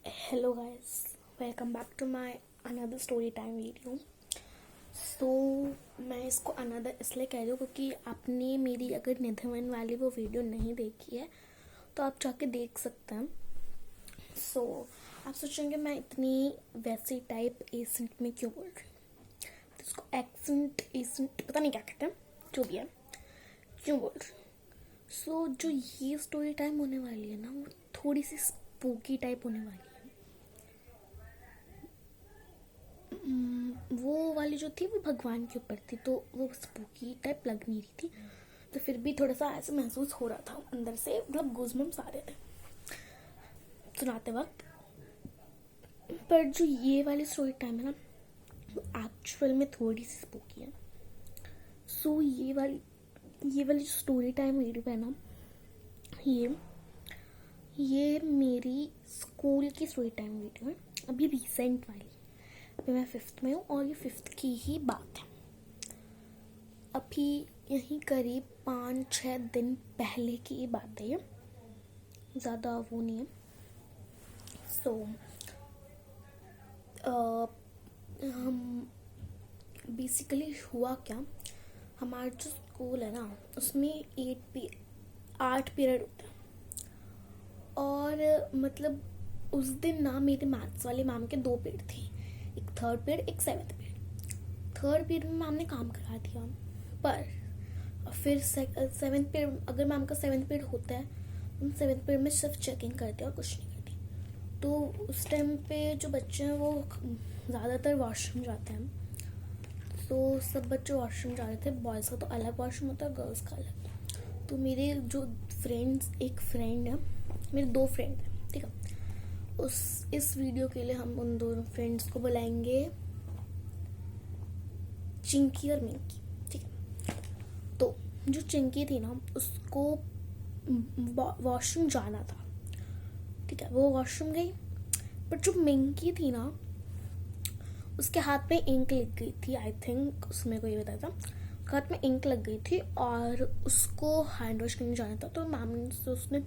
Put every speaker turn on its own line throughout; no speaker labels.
Hello guys, welcome back to my another story time video. So मैं इसको another इसलिए कह रही हूँ क्योंकि आपने मेरी अगर निधिवन वाली वो वीडियो नहीं देखी है तो आप जाके देख सकते हैं। सो आप सोचेंगे मैं इतनी वैसी टाइप एसेंट में क्यों बोल रही हूँ, तो इसको एक्सेंट एसेंट पता नहीं क्या कहते हैं, जो भी है क्यों बोल रही हूँ। सो जो ये स्टोरी टाइम होने वाली है ना, वो थोड़ी सी स्पूकी टाइप होने वाली है। वो वाली जो थी वो भगवान के ऊपर थी, तो वो स्पूकी टाइप लग नहीं रही थी, तो फिर भी थोड़ा सा ऐसा महसूस हो रहा था अंदर से, मतलब गूज़बम्स आ रहे थे सुनाते वक्त। पर जो ये वाली स्टोरी टाइम है ना, वो एक्चुअल में थोड़ी सी स्पूकी है। सो ये वाली जो स्टोरी टाइम वीडियो है ना, ये मेरी स्कूल की स्टोरी टाइम वीडियो है, अभी रिसेंट वाली। अभी मैं 5th में हूँ और ये 5th की ही बात है। अभी यही करीब 5-6 दिन पहले की ये बात है, ये ज़्यादा वो नहीं है। सो हम बेसिकली हुआ क्या, हमारा जो स्कूल है ना उसमें 8 पीरियड होता है। और मतलब उस दिन ना मेरे मैथ्स वाले मैम के 2 पीरियड थे, एक 3rd पीरियड एक 7th पीरियड। 3rd पीरियड में मैम ने काम करा दिया, पर फिर 7th पीरियड, अगर मैम का 7th पीरियड होता है, हम 7th पीरियड में सिर्फ चेकिंग करते हैं और कुछ नहीं करती। तो उस टाइम पे जो बच्चे हैं वो ज़्यादातर वॉशरूम जाते हैं, तो सब बच्चे वॉशरूम जा रहे थे। बॉयज़ का तो अलग वॉशरूम होता है, गर्ल्स का अलग। तो मेरे जो एक फ्रेंड है, मेरे 2 फ्रेंड हैं, ठीक है। इस वीडियो के लिए हम उन दोनों फ्रेंड्स को बुलाएंगे चिंकी और मिंकी, ठीक है। तो जो चिंकी थी ना, उसको वॉशरूम जाना था, ठीक है, वो वॉशरूम गई। पर जो मिंकी थी ना, उसके हाथ में इंक लग गई थी, आई थिंक उसमें को ये बताया था, उसके हाथ में इंक लग गई थी और उसको हैंड वॉश करने जाना था। तो मैम से उसने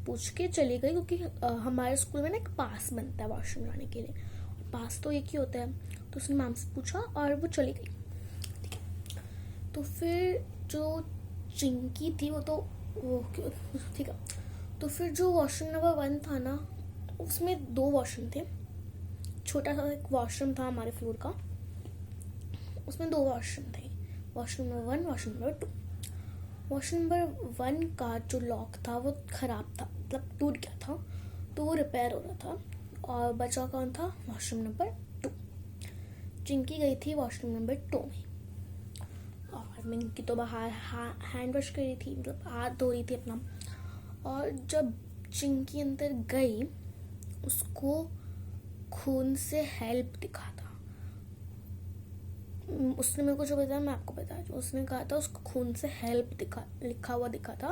पूछ के चली गई, क्योंकि हमारे स्कूल में ना एक पास बनता है वॉशरूम जाने के लिए, पास तो एक ही होता है। तो उसने मैम से पूछा और वो चली गई, ठीक है। तो फिर जो चिंकी थी वो तो वो ठीक है। तो फिर जो वॉशरूम नंबर 1 था ना, उसमें 2 वॉशरूम थे। छोटा सा एक वॉशरूम था हमारे फ्लोर का, उसमें 2 वॉशरूम थे, washroom number 1 washroom number 2। Washroom number 1 का जो लॉक था वो खराब था, मतलब टूट गया था, तो वो रिपेयर हो रहा था। और बचा कौन था, वॉशरूम नंबर 2। चिंकी गई थी वॉशरूम नंबर 2 में, और मिंकी तो बाहर हैंड वॉश कर रही थी, मतलब हाथ धो रही थी अपना। और जब चिंकी अंदर गई, उसको खून से हेल्प दिखा था। उसने मेरे को जो बताया मैं आपको बता दूं, उसने कहा था उसको खून से हेल्प लिखा हुआ दिखा था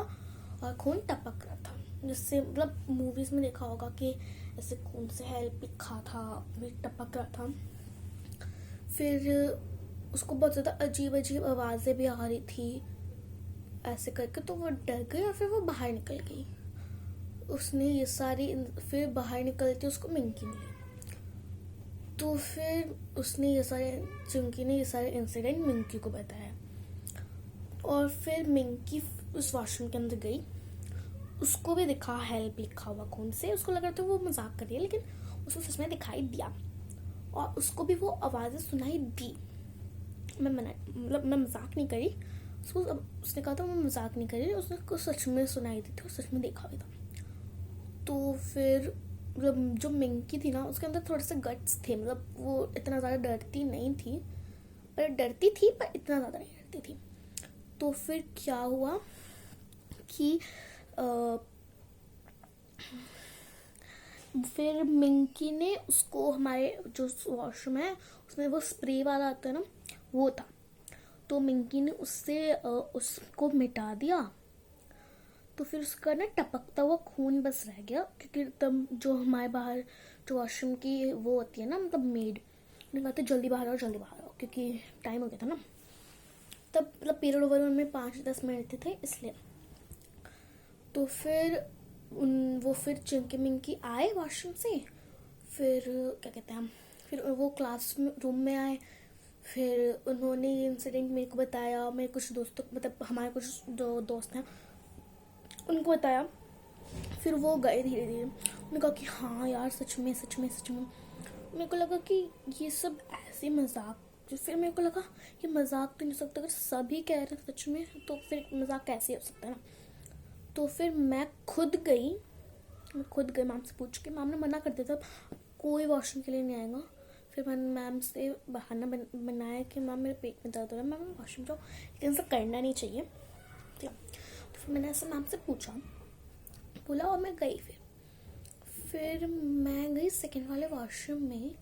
और खून टपक रहा था, जिससे मतलब मूवीज में देखा होगा कि ऐसे खून से हेल्प लिखा था, टपक रहा था। फिर उसको बहुत ज़्यादा अजीब अजीब आवाज़ें भी आ रही थी ऐसे करके, तो वो डर गई और फिर वो बाहर निकल गई। उसने ये सारी, फिर बाहर निकलती उसको मिंकी मिली। तो फिर चिंकी ने ये सारे इंसिडेंट मिंकी को बताया। और फिर मिंकी उस वॉशरूम के अंदर गई, उसको भी दिखा हेल्प लिखा हुआ खून से। उसको लग रहा था वो मजाक कर रही है, लेकिन उसको सच में दिखाई दिया और उसको भी वो आवाज़ें सुनाई दी। मैं मजाक नहीं करी, उसने कहा था मैं मजाक नहीं करी, उसको सच में सुनाई दी थी और सच में देखा भी था। तो फिर जो मिंकी थी ना, उसके अंदर थोड़े से गट्स थे, मतलब वो इतना ज़्यादा डरती नहीं थी, पर डरती थी, पर इतना ज़्यादा नहीं डरती थी। तो फिर क्या हुआ कि फिर मिंकी ने उसको, हमारे जो वॉशरूम है उसमें वो स्प्रे वाला आता है ना, वो था, तो मिंकी ने उसको मिटा दिया। तो फिर उसका ना टपकता हुआ खून बस रह गया, क्योंकि तब जो हमारे बाहर जो वॉशरूम की वो होती है ना, मतलब मेड ने कहा था जल्दी बाहर आओ जल्दी बाहर आओ, क्योंकि टाइम हो गया था ना तब, मतलब पीरियड ओवर में 5-10 मिनट थे इसलिए। तो फिर फिर चिंकी मिंकी आए वॉशरूम से, फिर क्या कहते हैं, फिर वो क्लास रूम में आए, फिर उन्होंने ये इंसिडेंट मेरे को बताया, मेरे कुछ दोस्तों मतलब हमारे कुछ जो दोस्त हैं उनको बताया। फिर वो गए धीरे धीरे, उन्होंने कहा कि हाँ यार सच में सच में सच में। मेरे को लगा कि ये सब ऐसे मजाक, फिर मेरे को लगा कि मजाक तो नहीं हो सकता, अगर सभी कह रहे हैं सच में तो फिर मजाक कैसे हो सकता है ना। तो फिर मैं खुद गई मैम से पूछ के, मैम ने मना कर दिया था कोई वॉशरूम के लिए नहीं आएगा। फिर मैंने मैम से बहाना बनाया कि मैम मेरे पेट में दर्द हो रहा है, मैम वॉशरूम जाओ, लेकिन ऐसा करना नहीं चाहिए। ठीक है, तो फिर मैंने ऐसे मैम से पूछा बोला और मैं गई। फिर मैं गई सेकेंड वाले वॉशरूम में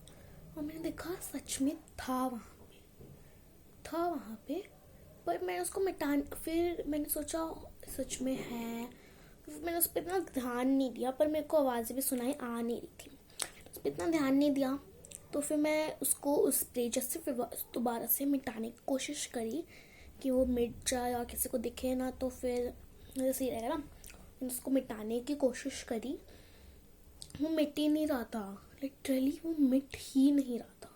और मैंने देखा सच में था वहाँ पे, पर मैंने उसको फिर मैंने सोचा सच में है, मैंने उस पर इतना ध्यान नहीं दिया, पर मेरे को आवाज़ें भी सुनाई आ नहीं रही थी, उस पर इतना ध्यान नहीं दिया। तो फिर मैं उसको उस पेज से फिर दोबारा से मिटाने की कोशिश करी कि वो मिट जाए और किसी को दिखे ना, तो फिर जैसे ही रहेगा ना। मैंने उसको मिटाने की कोशिश करी, वो मिट ही नहीं रहा था, लिटरली वो मिट ही नहीं रहा था।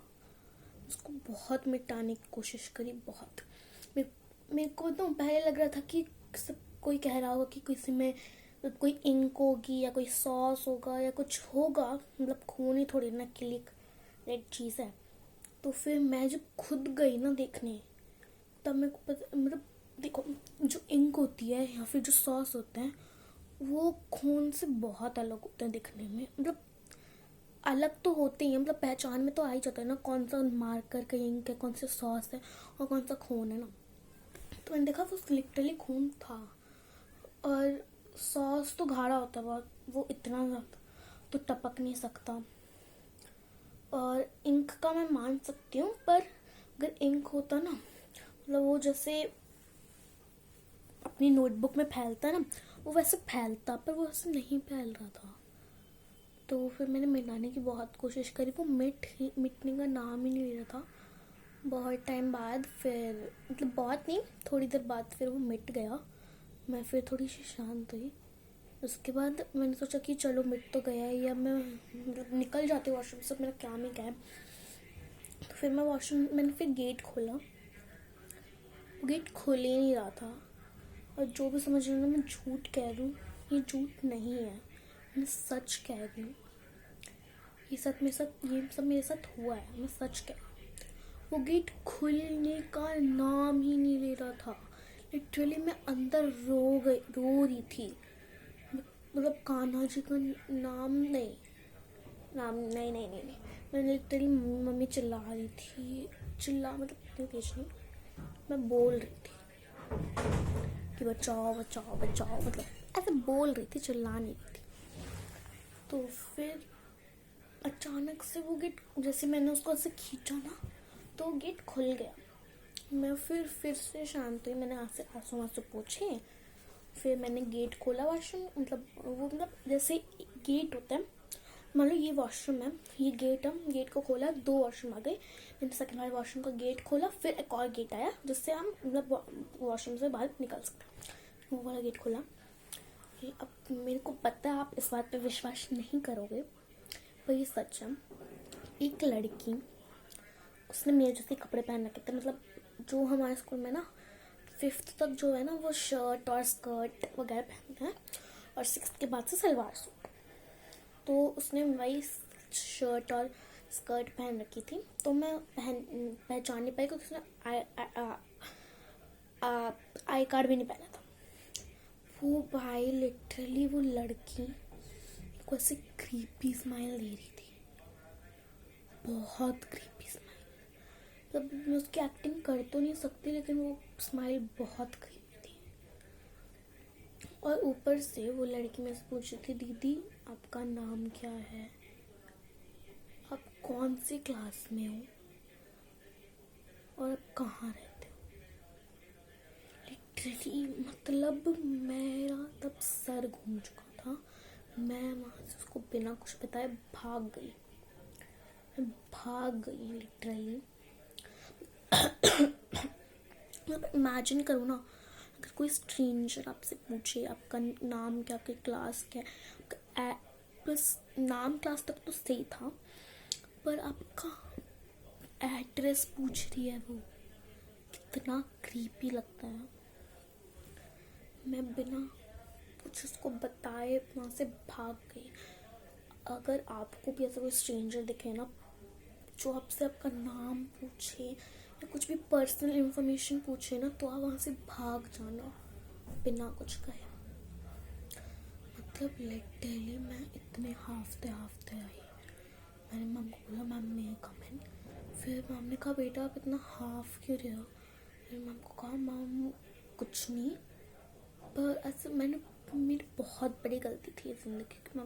उसको बहुत मिटाने की कोशिश करी, बहुत। मेरे को तो पहले लग रहा था कि सब कोई कह रहा होगा कि किसी में कोई इंक होगी या कोई सॉस होगा या कुछ होगा, मतलब खून ही थोड़ी ना क्लिक रेड चीज़ है। तो फिर मैं जब खुद गई ना देखने, तब मेरे को पता, मतलब देखो जो इंक होती है या फिर जो सॉस होते हैं वो खून से बहुत अलग होते हैं दिखने में, मतलब अलग तो होते ही हैं, मतलब पहचान में तो आ ही जाता है ना कौन सा मार्कर का इंक है, कौन सा सॉस है और कौन सा खून है ना। तो मैंने देखा वो लिटरली खून था, और सॉस तो गाढ़ा होता है बहुत, वो इतना ज़्यादा तो टपक नहीं सकता। और इंक का मैं मान सकती हूँ, पर अगर इंक होता ना, मतलब वो जैसे अपनी नोटबुक में फैलता है ना, वो वैसे फैलता, पर वो वैसे नहीं फैल रहा था। तो फिर मैंने मिटाने की बहुत कोशिश करी, वो मिटने का नाम ही नहीं ले रहा था। बहुत टाइम बाद फिर, मतलब बहुत नहीं, थोड़ी देर बाद फिर वो मिट गया। मैं फिर थोड़ी सी शांत हुई। उसके बाद मैंने सोचा कि चलो मिट तो गया है, या मैं मतलब निकल जाती हूँ वॉशरूम से, मेरा काम ही क्या है। तो फिर मैंने फिर गेट खोला, गेट खोल ही नहीं रहा था। और जो भी समझ रहे हो ना मैं झूठ कह रही हूँ, ये झूठ नहीं है, मैं सच कह रही हूँ। ये सब मेरे साथ हुआ है, मैं सच कह रही हूँ। वो गेट खुलने का नाम ही नहीं ले रहा था, लिटरली मैं अंदर रो रही थी। मतलब कान्हा जी का नाम नहीं, मैंने लिटरली मम्मी चिल्ला रही थी, मतलब इतनी तेज नहीं, मैं बोल रही थी कि बचाओ बचाओ बचाओ, मतलब ऐसे बोल रही थी, चिल्ला नहीं रही थी। तो फिर अचानक से वो गेट, जैसे मैंने उसको ऐसे खींचा ना, तो गेट खुल गया। मैं फिर से शांत हुई, मैंने आंसू आंसू पूछे। फिर मैंने गेट खोला वॉशरूम, मतलब जैसे गेट होता है, मान लो ये वॉशरूम है, ये गेट है, गेट को खोला, 2 वॉशरूम आ गए। मैंने सेकंड वाले वॉशरूम का गेट खोला, फिर एक और गेट आया जिससे हम मतलब वॉशरूम से बाहर निकल सकते। वो वाला गेट खोला। अब मेरे को पता है आप इस बात पे विश्वास नहीं करोगे, पर ये सच है। एक लड़की, उसने मेरे जैसे कपड़े पहन रखे थे, मतलब जो हमारे स्कूल में ना 5th तक जो है ना वो शर्ट और स्कर्ट वगैरह पहनते हैं, और 6th के बाद से सलवार सूट। तो उसने वही शर्ट और स्कर्ट पहन रखी थी, तो मैं पहचान नहीं पाई क्योंकि उसने आई कार्ड भी नहीं पहना था। वो भाई लिटरली वो लड़की को ऐसे क्रीपी स्माइल दे रही थी, बहुत क्रीपी स्माइल। मतलब मैं उसकी एक्टिंग कर तो नहीं सकती, लेकिन वो स्माइल बहुत क्रीपी थी। और ऊपर से वो लड़की मेरे से पूछ रही थी, दीदी आपका नाम क्या है, आप कौन सी क्लास में हो, और आप कहाँ रहते हो। लिटरली मतलब मेरा तब सर घूम चुका था। मैं वहाँ से उसको बिना कुछ बताए भाग गई लिटरली। मतलब इमेजिन करो ना, अगर कोई स्ट्रेंजर आपसे पूछे आपका नाम क्या, आपकी क्लास क्या है, बस नाम क्लास तक तो सही था, पर आपका एड्रेस पूछ रही है वो, कितना क्रीपी लगता है। मैं बिना कुछ उसको बताए वहाँ से भाग गई। अगर आपको भी ऐसा कोई स्ट्रेंजर दिखे ना, जो आपसे आपका नाम पूछे या कुछ भी पर्सनल इंफॉर्मेशन पूछे ना, तो आप वहाँ से भाग जाना बिना कुछ कहे। मतलब लिटरली मैं इतने हाफते आई। मैंने मम को बोला, मम मे कम इन। फिर मम ने कहा, बेटा आप इतना हाफ क्यों रहे हो? फिर मम को कहा, मम कुछ नहीं, पर ऐसे मेरी बहुत बड़ी गलती थी ज़िंदगी की।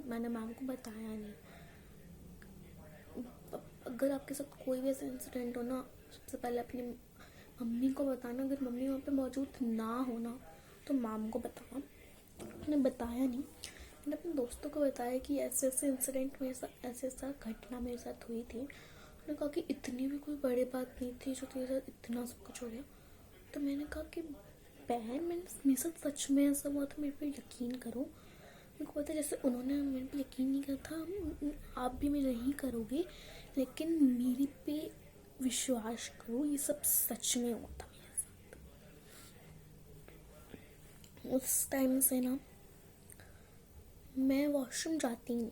मैंने मैम को बताया नहीं। अगर आपके साथ कोई भी ऐसा इंसिडेंट हो ना, सबसे पहले अपनी मम्मी को बताना। अगर मम्मी वहाँ पे मौजूद ना हो ना, तो मैम को बताना। मैंने बताया नहीं। मैंने अपने दोस्तों को बताया कि ऐसे ऐसे इंसिडेंट मेरे साथ, ऐसे ऐसा घटना मेरे साथ हुई थी। उन्होंने कहा कि इतनी भी कोई बड़ी बात नहीं थी जो तेरे साथ इतना सब कुछ हो गया। तो मैंने कहा कि बहन, मेरे साथ सच में ऐसा हुआ, तो मेरे पे यकीन करो। मेरे को पता है जैसे उन्होंने मेरे पे यकीन नहीं किया था, आप भी मेरे नहीं करोगे, लेकिन मेरे पे विश्वास करो, ये सब सच में हुआ था मेरे साथ। उस टाइम से ना मैं वॉशरूम जाती ही नहीं।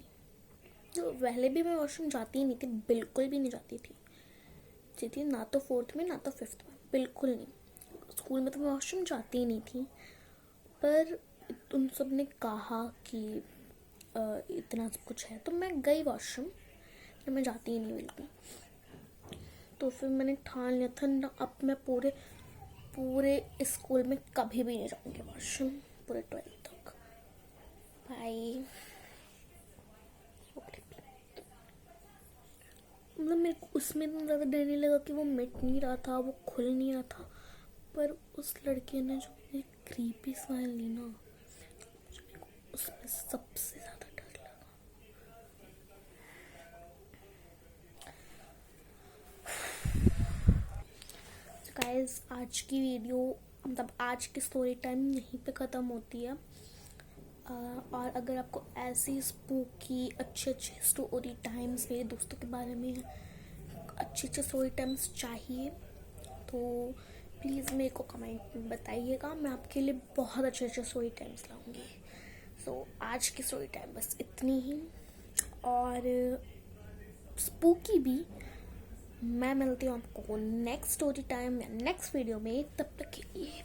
तो पहले भी मैं वॉशरूम जाती ही नहीं थी, बिल्कुल भी नहीं जाती थी ना तो 4th में ना तो 5th में, बिल्कुल नहीं। स्कूल में तो मैं वॉशरूम जाती ही नहीं थी। पर उन सब ने कहा कि इतना सब कुछ है, तो मैं गई वॉशरूम, तो मैं जाती ही नहीं बिल्कुल। तो फिर मैंने ठान लिया था ना, अब मैं पूरे स्कूल में कभी भी नहीं जाऊँगी वॉशरूम, पूरे 12th तक। भाई मतलब मेरे को उसमें इतना ज़्यादा डर नहीं लगा कि वो मिट नहीं रहा था, वो खुल नहीं रहा था। पर उस लड़के ने जो मेरी क्रीपी स्माइल ली ना, मेरे को उसमें सबसे ज़्यादा डर लगा। गाइस, आज की वीडियो, मतलब आज की स्टोरी टाइम यहीं पे ख़त्म होती है। और अगर आपको ऐसी स्पूकी अच्छे स्टोरी टाइम्स मेरे दोस्तों के बारे में अच्छे स्टोरी टाइम्स चाहिए, तो प्लीज़ मेरे को कमेंट में बताइएगा। मैं आपके लिए बहुत अच्छे स्टोरी टाइम्स लाऊंगी। सो आज की स्टोरी टाइम बस इतनी ही, और स्पूकी भी। मैं मिलती हूँ आपको नेक्स्ट स्टोरी टाइम या नेक्स्ट वीडियो में। तब तक के लिए